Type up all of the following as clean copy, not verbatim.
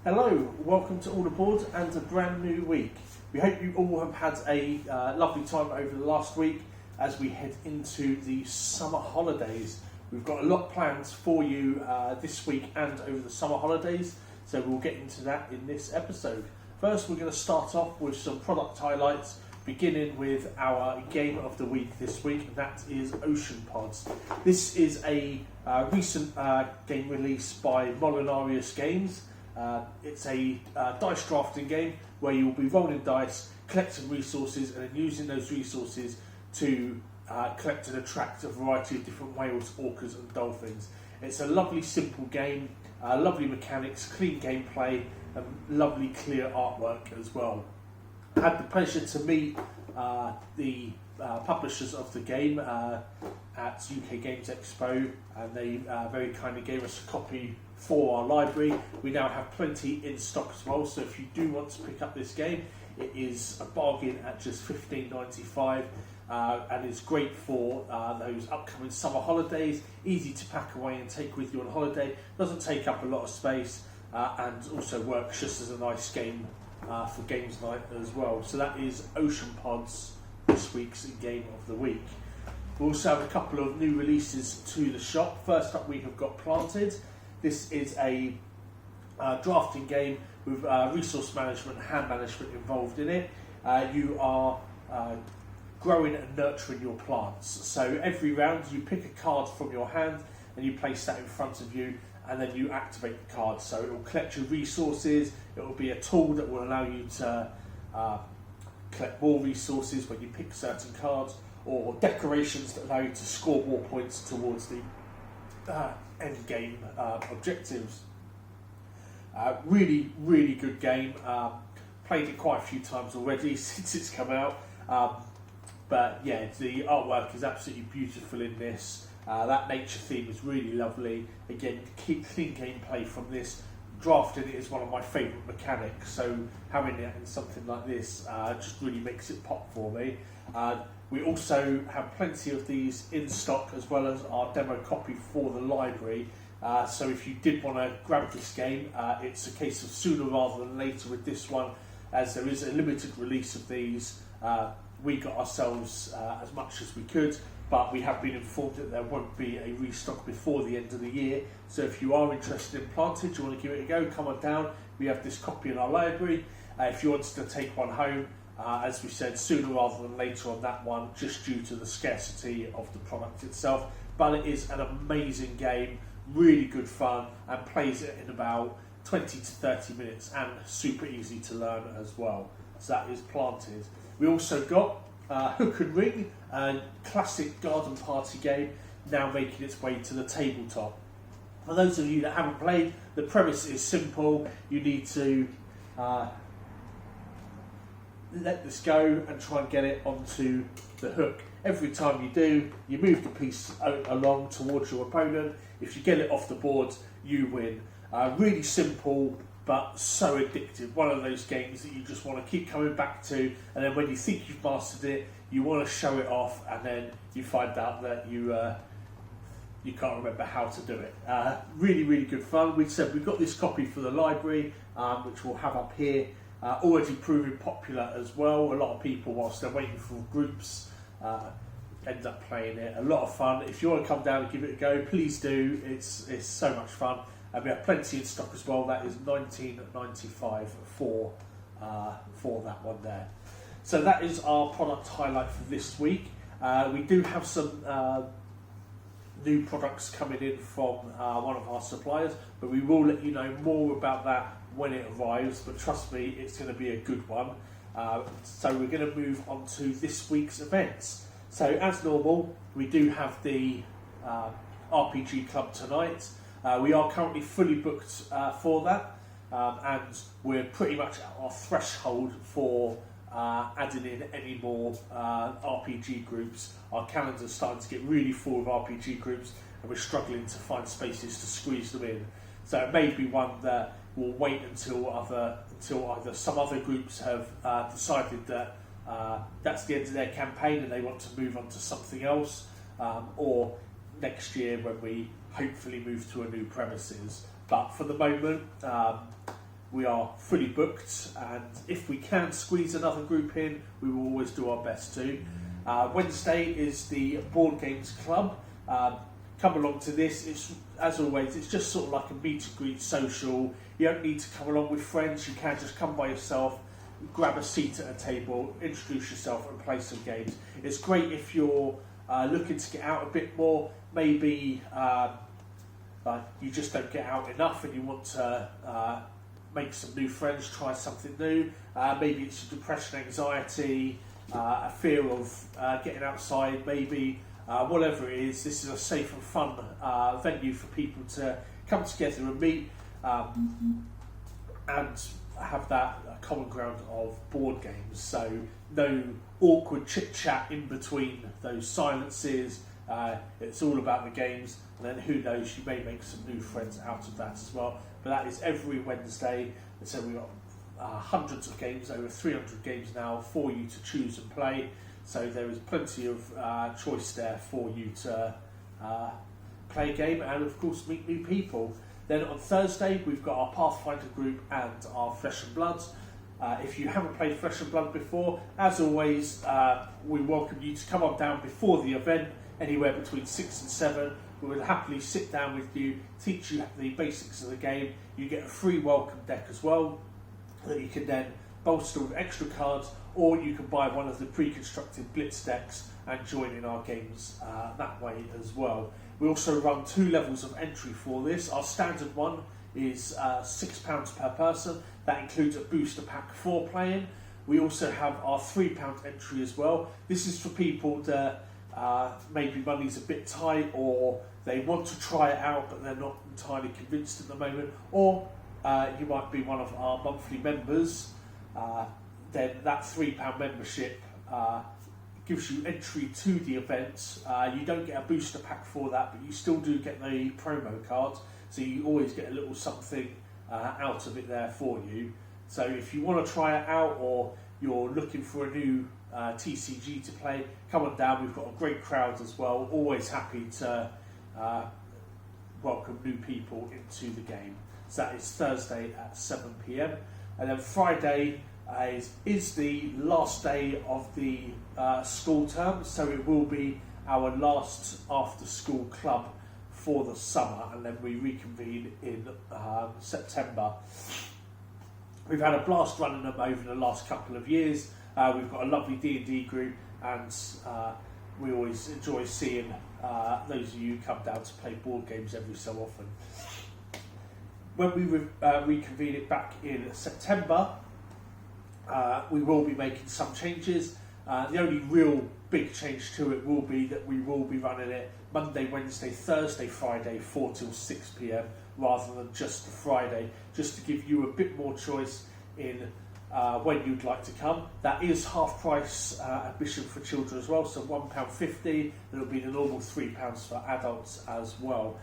Hello, welcome to All Aboard and a brand new week. We hope you all have had a lovely time over the last week as we head into the summer holidays. We've got a lot planned for you this week and over the summer holidays, so we'll get into that in this episode. First, we're going to start off with some product highlights, beginning with our game of the week this week, and that is Ocean Pods. This is a recent game release by Molinarius Games. It's a dice drafting game where you'll be rolling dice, collecting resources, and then using those resources to collect and attract a variety of different whales, orcas and dolphins. It's a lovely simple game, lovely mechanics, clean gameplay and lovely clear artwork as well. I had the pleasure to meet the publishers of the game at UK Games Expo, and they very kindly gave us a copy for our library. We now have plenty in stock as well, so if you do want to pick up this game, it is a bargain at just $15.95, and it's great for those upcoming summer holidays. Easy to pack away and take with you on holiday, doesn't take up a lot of space, and also works just as a nice game for games night as well. So that is Ocean Pods, this week's game of the week. We also have a couple of new releases to the shop. First up, we have got Planted. This is a drafting game with resource management and hand management involved in it. You are growing and nurturing your plants. So every round you pick a card from your hand and you place that in front of you, and then you activate the card. So it will collect your resources. It will be a tool that will allow you to collect more resources when you pick certain cards, or decorations that allow you to score more points towards the end game objectives. Really, really good game. Played it quite a few times already since it's come out. But yeah, the artwork is absolutely beautiful in this. That nature theme is really lovely. Again, clean gameplay from this. Drafting it is one of my favourite mechanics, so having it in something like this just really makes it pop for me. We also have plenty of these in stock, as well as our demo copy for the library. So if you did want to grab this game, it's a case of sooner rather than later with this one, as there is a limited release of these. We got ourselves as much as we could, but we have been informed that there won't be a restock before the end of the year. So if you are interested in Planted, you want to give it a go, come on down. We have this copy in our library. If you wanted to take one home, as we said, sooner rather than later on that one, just due to the scarcity of the product itself. But it is an amazing game, really good fun, and plays it in about 20 to 30 minutes, and super easy to learn as well. So that is Planted. We also got Hook and Ring, a classic garden party game, now making its way to the tabletop. For those of you that haven't played, the premise is simple. You need to let this go and try and get it onto the hook. Every time you do, you move the piece along towards your opponent. If you get it off the board, you win. Really simple, but so addictive. One of those games that you just want to keep coming back to, and then when you think you've mastered it, you want to show it off, and then you find out that you can't remember how to do it. Really, really good fun. We said we've got this copy for the library, which we'll have up here. Already proving popular as well. A lot of people, whilst they're waiting for groups, end up playing it. A lot of fun. If you want to come down and give it a go, please do. It's so much fun. And we have plenty in stock as well. That is $19.95 for that one there. So that is our product highlight for this week. We do have some new products coming in from one of our suppliers, but we will let you know more about that when it arrives. But trust me, it's going to be a good one. So we're going to move on to this week's events. So as normal, we do have the RPG Club tonight. We are currently fully booked for that, and we're pretty much at our threshold for adding in any more RPG groups. Our calendar's starting to get really full of RPG groups, and we're struggling to find spaces to squeeze them in. So it may be one that will wait until either some other groups have decided that that's the end of their campaign and they want to move on to something else, or next year when we hopefully move to a new premises. But for the moment, we are fully booked, and if we can squeeze another group in, we will always do our best to. Wednesday is the Board Games Club. Come along to this. It's, as always, it's just sort of like a meet and greet social. You don't need to come along with friends. You can just come by yourself, grab a seat at a table, introduce yourself and play some games. It's great if you're looking to get out a bit more, maybe you just don't get out enough and you want to make some new friends, try something new. Maybe it's depression, anxiety, a fear of getting outside, maybe whatever it is. This is a safe and fun venue for people to come together and meet and have that common ground of board games. So no awkward chit chat in between those silences. It's all about the games, and then who knows, you may make some new friends out of that as well. But that is every Wednesday, and so we've got hundreds of games, over 300 games now for you to choose and play. So there is plenty of choice there for you to play a game and of course meet new people. Then on Thursday we've got our Pathfinder group and our Flesh and Blood. If you haven't played Flesh and Blood before, as always, we welcome you to come on down before the event, anywhere between 6 and 7. We will happily sit down with you, teach you the basics of the game. You get a free welcome deck as well that you can then bolster with extra cards, or you can buy one of the pre-constructed Blitz decks and join in our games that way as well. We also run 2 levels of entry for this. Our standard one is £6 per person. That includes a booster pack for playing. We also have our £3 entry as well. This is for people that maybe money's a bit tight, or they want to try it out but they're not entirely convinced at the moment, or you might be one of our monthly members. Then that £3 membership gives you entry to the event. You don't get a booster pack for that, but you still do get the promo cards, so you always get a little something out of it there for you. So if you want to try it out, or you're looking for a new TCG to play, come on down. We've got a great crowd as well, always happy to welcome new people into the game. So that is Thursday at 7 PM, and then Friday is the last day of the school term, so it will be our last after school club for the summer, and then we reconvene in September. We've had a blast running them over the last couple of years. We've got a lovely D&D group, and we always enjoy seeing those of you who come down to play board games every so often. When we reconvene it back in September, we will be making some changes. The only real big change to it will be that we will be running it Monday, Wednesday, Thursday, Friday, 4 till 6 PM, rather than just the Friday, just to give you a bit more choice in when you'd like to come. That is half price admission for children as well, so £1.50. It'll be the normal £3 for adults as well.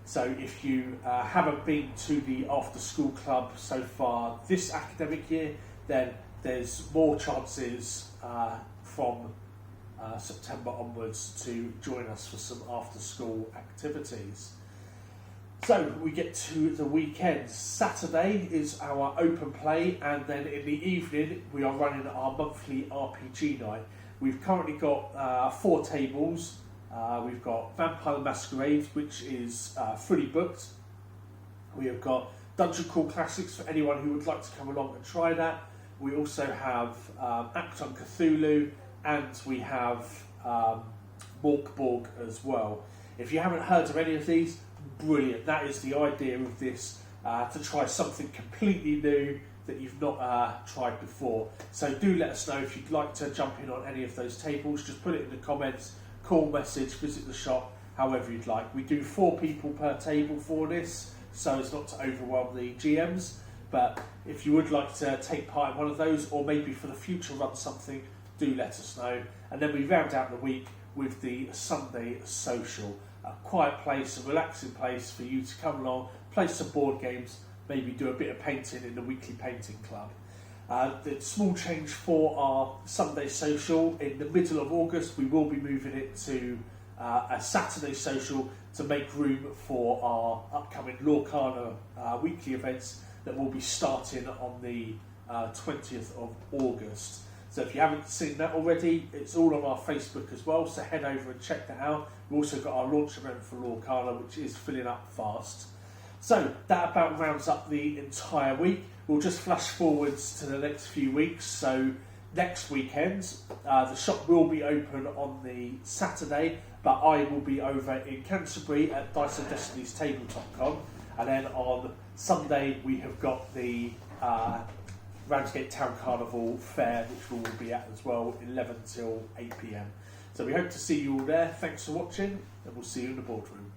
So if you haven't been to the after school club so far this academic year, then there's more chances from September onwards to join us for some after school activities. So we get to the weekend. Saturday is our open play, and then in the evening we are running our monthly RPG night. We've currently got 4 tables. We've got Vampire the Masquerade, which is fully booked. We have got Dungeon Crawl Classics for anyone who would like to come along and try that. We also have Act on Cthulhu, and we have Morkborg as well. If you haven't heard of any of these, brilliant. That is the idea of this, to try something completely new that you've not tried before. So do let us know if you'd like to jump in on any of those tables. Just put it in the comments, call, message, visit the shop, however you'd like. We do 4 people per table for this, so as not to overwhelm the GMs. But if you would like to take part in one of those, or maybe for the future run something, do let us know. And then we round out the week with the Sunday social. A quiet place, a relaxing place for you to come along, play some board games, maybe do a bit of painting in the weekly painting club. The small change for our Sunday social, in the middle of August we will be moving it to a Saturday social to make room for our upcoming Lorcana weekly events. that will be starting on the 20th of August. So if you haven't seen that already, it's all on our Facebook as well, so head over and check that out. We've also got our launch event for Lorcana, which is filling up fast. So that about rounds up the entire week. We'll just flash forwards to the next few weeks. So next weekend, the shop will be open on the Saturday, but I will be over in Canterbury at Dice of Destiny's Tabletop.com. And then on Sunday, we have got the Ramsgate Town Carnival Fair, which we will be at as well, 11 till 8 PM. So we hope to see you all there. Thanks for watching, and we'll see you in the boardroom.